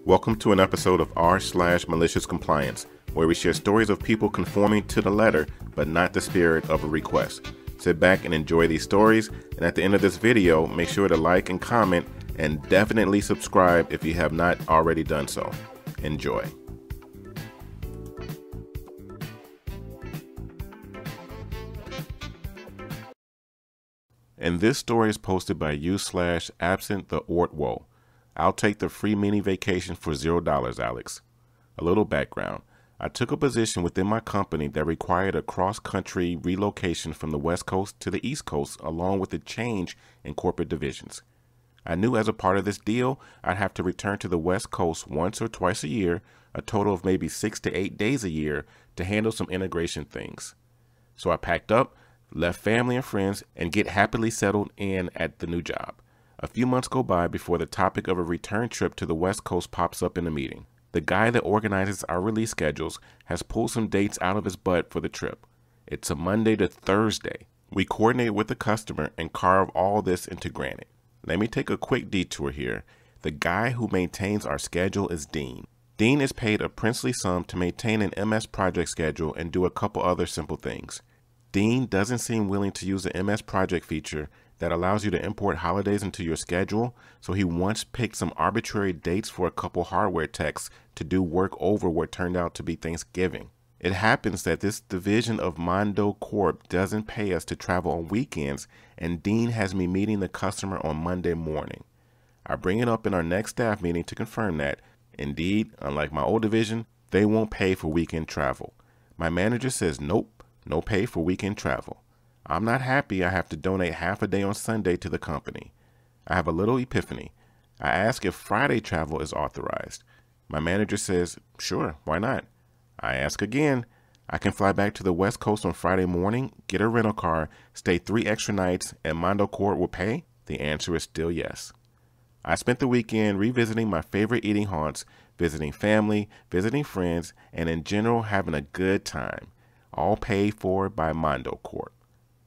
Welcome to an episode of r/malicious compliance, where we share stories of people conforming to the letter, but not the spirit of a request. Sit back and enjoy these stories, and at the end of this video, make sure to like and comment, and definitely subscribe if you have not already done so. Enjoy. And this story is posted by /absent the Ortwo. I'll take the free mini vacation for $0, Alex. A little background. I took a position within my company that required a cross-country relocation from the West Coast to the East Coast, along with a change in corporate divisions. I knew as a part of this deal, I'd have to return to the West Coast once or twice a year, a total of maybe 6 to 8 days a year, to handle some integration things. So I packed up, left family and friends, and get happily settled in at the new job. A few months go by before the topic of a return trip to the West Coast pops up in a meeting. The guy that organizes our release schedules has pulled some dates out of his butt for the trip. It's a Monday to Thursday. We coordinate with the customer and carve all this into granite. Let me take a quick detour here. The guy who maintains our schedule is Dean. Dean is paid a princely sum to maintain an MS project schedule and do a couple other simple things. Dean doesn't seem willing to use the MS project feature that allows you to import holidays into your schedule, so he once picked some arbitrary dates for a couple hardware techs to do work over what turned out to be Thanksgiving. It happens that this division of Mondo Corp doesn't pay us to travel on weekends, and Dean has me meeting the customer on Monday morning. I bring it up in our next staff meeting to confirm that, indeed, unlike my old division, they won't pay for weekend travel. My manager says nope, no pay for weekend travel. I'm not happy I have to donate half a day on Sunday to the company. I have a little epiphany. I ask if Friday travel is authorized. My manager says, sure, why not? I ask again. I can fly back to the West Coast on Friday morning, get a rental car, stay 3 extra nights, and Mondo Corp will pay? The answer is still yes. I spent the weekend revisiting my favorite eating haunts, visiting family, visiting friends, and in general having a good time, all paid for by Mondo Corp.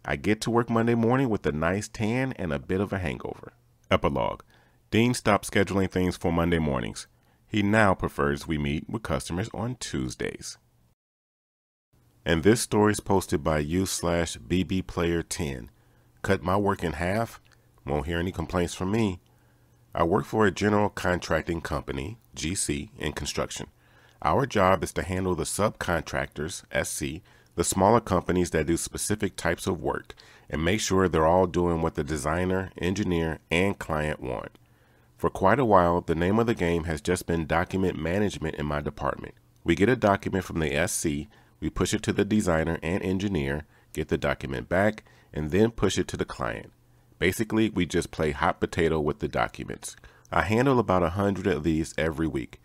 I get to work Monday morning with a nice tan and a bit of a hangover. Epilogue. Dean stopped scheduling things for Monday mornings. He now prefers we meet with customers on Tuesdays. And this story is posted by /BBPlayer10. Cut my work in half? Won't hear any complaints from me. I work for a general contracting company, GC, in construction. Our job is to handle the subcontractors, SC, the smaller companies that do specific types of work, and make sure they're all doing what the designer, engineer, and client want. For quite a while, the name of the game has just been document management in my department. We get a document from the SC, we push it to the designer and engineer, get the document back, and then push it to the client. Basically, we just play hot potato with the documents. I handle about 100 of these every week.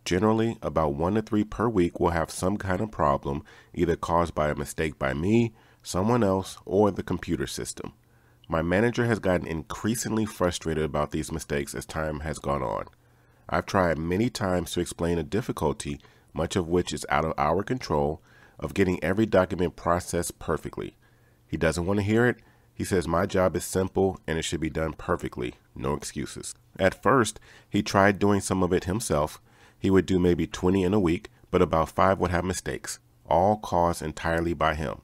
Generally, about 1 to 3 per week will have some kind of problem, either caused by a mistake by me, someone else, or the computer system. My manager has gotten increasingly frustrated about these mistakes as time has gone on. I've tried many times to explain the difficulty, much of which is out of our control, of getting every document processed perfectly. He doesn't want to hear it. He says my job is simple and it should be done perfectly, no excuses. At first, he tried doing some of it himself. He would do maybe 20 in a week, but about 5 would have mistakes, all caused entirely by him.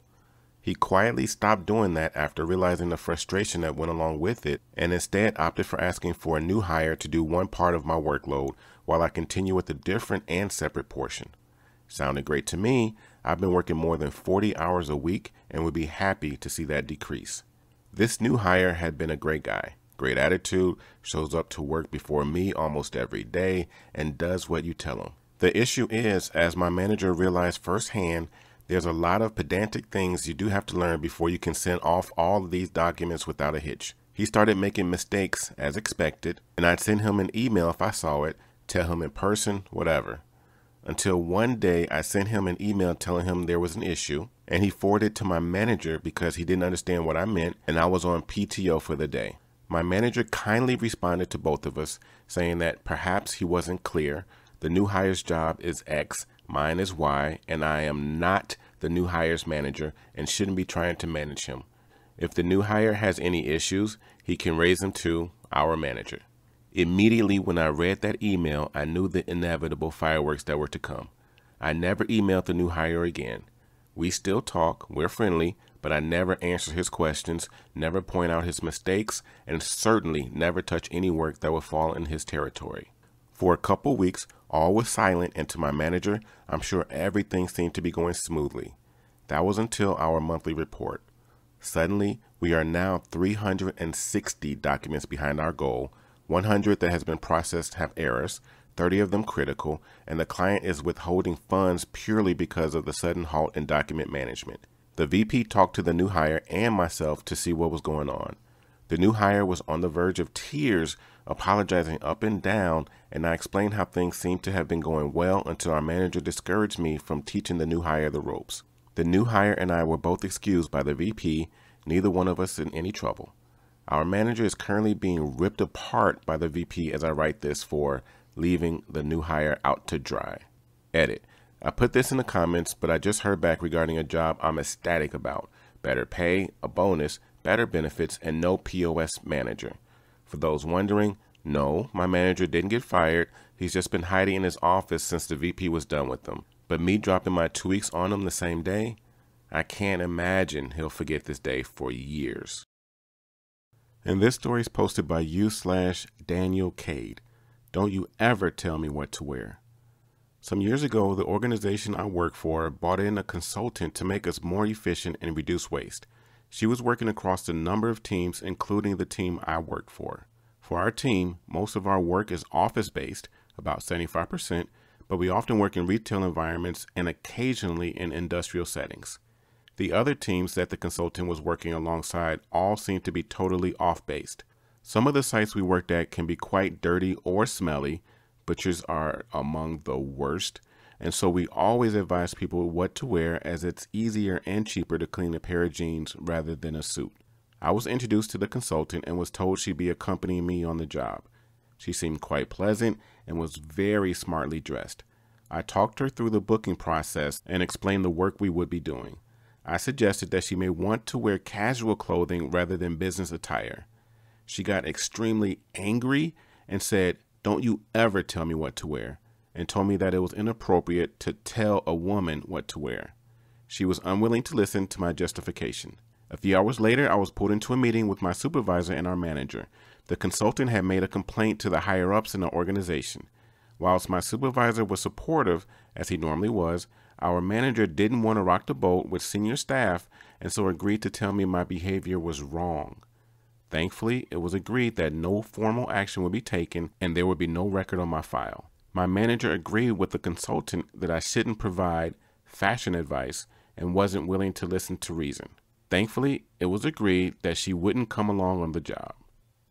He quietly stopped doing that after realizing the frustration that went along with it, and instead opted for asking for a new hire to do one part of my workload while I continue with a different and separate portion. Sounded great to me. I've been working more than 40 hours a week and would be happy to see that decrease. This new hire had been a great guy. Great attitude, shows up to work before me almost every day, and does what you tell him. The issue is, as my manager realized firsthand, there's a lot of pedantic things you do have to learn before you can send off all of these documents without a hitch. He started making mistakes as expected, and I'd send him an email if I saw it, tell him in person, whatever. Until one day I sent him an email telling him there was an issue, and he forwarded it to my manager because he didn't understand what I meant, and I was on PTO for the day. My manager kindly responded to both of us, saying that perhaps he wasn't clear. The new hire's job is X, mine is Y, and I am not the new hire's manager and shouldn't be trying to manage him. If the new hire has any issues, he can raise them to our manager. Immediately when I read that email, I knew the inevitable fireworks that were to come. I never emailed the new hire again. We still talk, we're friendly, but I never answer his questions, never point out his mistakes, and certainly never touch any work that would fall in his territory. For a couple weeks, all was silent, and to my manager, I'm sure everything seemed to be going smoothly. That was until our monthly report. Suddenly, we are now 360 documents behind our goal. 100 that has been processed have errors, 30 of them critical, and the client is withholding funds purely because of the sudden halt in document management. The VP talked to the new hire and myself to see what was going on. The new hire was on the verge of tears, apologizing up and down, and I explained how things seemed to have been going well until our manager discouraged me from teaching the new hire the ropes. The new hire and I were both excused by the VP, neither one of us in any trouble. Our manager is currently being ripped apart by the VP as I write this for leaving the new hire out to dry. Edit. I put this in the comments, but I just heard back regarding a job I'm ecstatic about. Better pay, a bonus, better benefits, and no POS manager. For those wondering, no, my manager didn't get fired. He's just been hiding in his office since the VP was done with him. But me dropping my 2 weeks on him the same day? I can't imagine he'll forget this day for years. And this story is posted by /Daniel Cade. Don't you ever tell me what to wear. Some years ago, the organization I work for brought in a consultant to make us more efficient and reduce waste. She was working across a number of teams, including the team I work for. For our team, most of our work is office-based, about 75%, but we often work in retail environments and occasionally in industrial settings. The other teams that the consultant was working alongside all seem to be totally off-based. Some of the sites we worked at can be quite dirty or smelly. Butchers are among the worst, and so we always advise people what to wear, as it's easier and cheaper to clean a pair of jeans rather than a suit. I was introduced to the consultant and was told she'd be accompanying me on the job. She seemed quite pleasant and was very smartly dressed. I talked her through the booking process and explained the work we would be doing. I suggested that she may want to wear casual clothing rather than business attire. She got extremely angry and said, "Don't you ever tell me what to wear," and told me that it was inappropriate to tell a woman what to wear. She was unwilling to listen to my justification. A few hours later, I was pulled into a meeting with my supervisor and our manager. The consultant had made a complaint to the higher-ups in the organization. Whilst my supervisor was supportive, as he normally was, our manager didn't want to rock the boat with senior staff and so agreed to tell me my behavior was wrong. Thankfully, it was agreed that no formal action would be taken and there would be no record on my file. My manager agreed with the consultant that I shouldn't provide fashion advice and wasn't willing to listen to reason. Thankfully, it was agreed that she wouldn't come along on the job.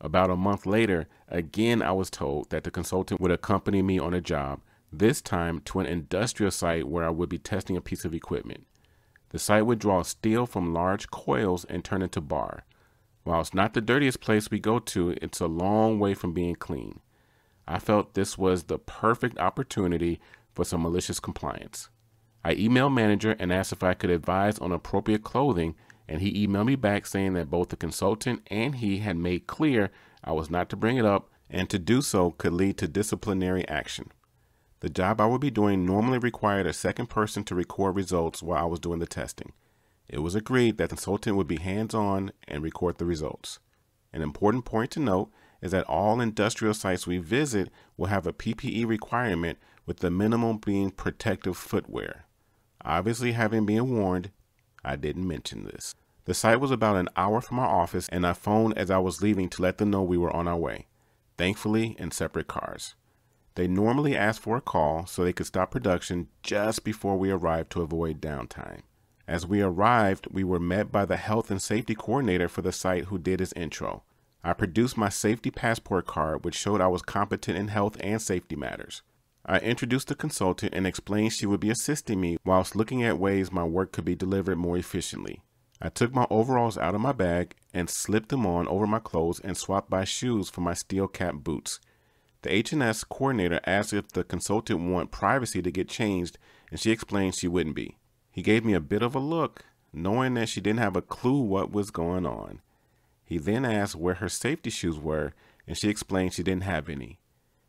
About a month later, again I was told that the consultant would accompany me on a job, this time to an industrial site where I would be testing a piece of equipment. The site would draw steel from large coils and turn into bar. While it's not the dirtiest place we go to, it's a long way from being clean. I felt this was the perfect opportunity for some malicious compliance. I emailed manager and asked if I could advise on appropriate clothing, and he emailed me back saying that both the consultant and he had made clear I was not to bring it up, and to do so could lead to disciplinary action. The job I would be doing normally required a second person to record results while I was doing the testing. It was agreed that the consultant would be hands-on and record the results. An important point to note is that all industrial sites we visit will have a PPE requirement, with the minimum being protective footwear. Obviously, having been warned, I didn't mention this. The site was about an hour from our office, and I phoned as I was leaving to let them know we were on our way, thankfully in separate cars. They normally ask for a call so they could stop production just before we arrived to avoid downtime. As we arrived, we were met by the health and safety coordinator for the site who did his intro. I produced my safety passport card, which showed I was competent in health and safety matters. I introduced the consultant and explained she would be assisting me whilst looking at ways my work could be delivered more efficiently. I took my overalls out of my bag and slipped them on over my clothes and swapped my shoes for my steel cap boots. The H&S coordinator asked if the consultant wanted privacy to get changed, and she explained she wouldn't be. He gave me a bit of a look, knowing that she didn't have a clue what was going on. He then asked where her safety shoes were, and she explained she didn't have any.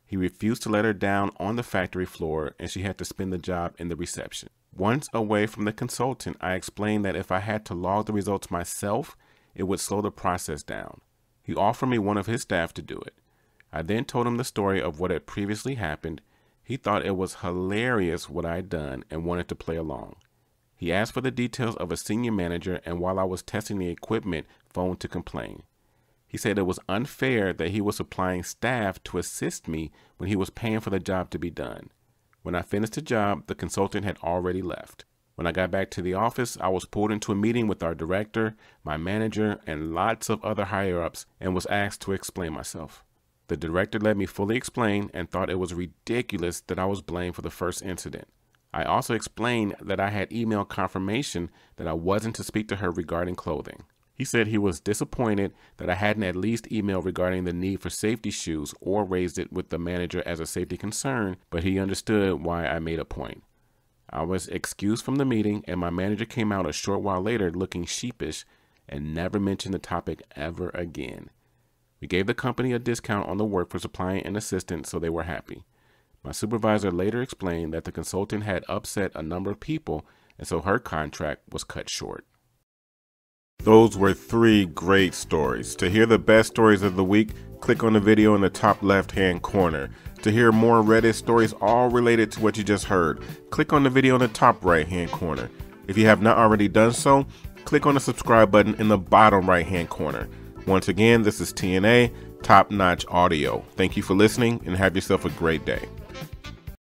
He refused to let her down on the factory floor, and she had to spend the job in the reception. Once away from the consultant, I explained that if I had to log the results myself, it would slow the process down. He offered me one of his staff to do it. I then told him the story of what had previously happened. He thought it was hilarious what I had done and wanted to play along. He asked for the details of a senior manager, and while I was testing the equipment, phoned to complain. He said it was unfair that he was supplying staff to assist me when he was paying for the job to be done. When I finished the job, the consultant had already left. When I got back to the office, I was pulled into a meeting with our director, my manager, and lots of other higher-ups, and was asked to explain myself. The director let me fully explain and thought it was ridiculous that I was blamed for the first incident. I also explained that I had email confirmation that I wasn't to speak to her regarding clothing. He said he was disappointed that I hadn't at least emailed regarding the need for safety shoes or raised it with the manager as a safety concern, but he understood why I made a point. I was excused from the meeting, and my manager came out a short while later looking sheepish and never mentioned the topic ever again. We gave the company a discount on the work for supplying an assistant, so they were happy. My supervisor later explained that the consultant had upset a number of people, and so her contract was cut short. Those were 3 great stories. To hear the best stories of the week, click on the video in the top left-hand corner. To hear more Reddit stories all related to what you just heard, click on the video in the top right-hand corner. If you have not already done so, click on the subscribe button in the bottom right-hand corner. Once again, this is TNA, Top Notch Audio. Thank you for listening and have yourself a great day.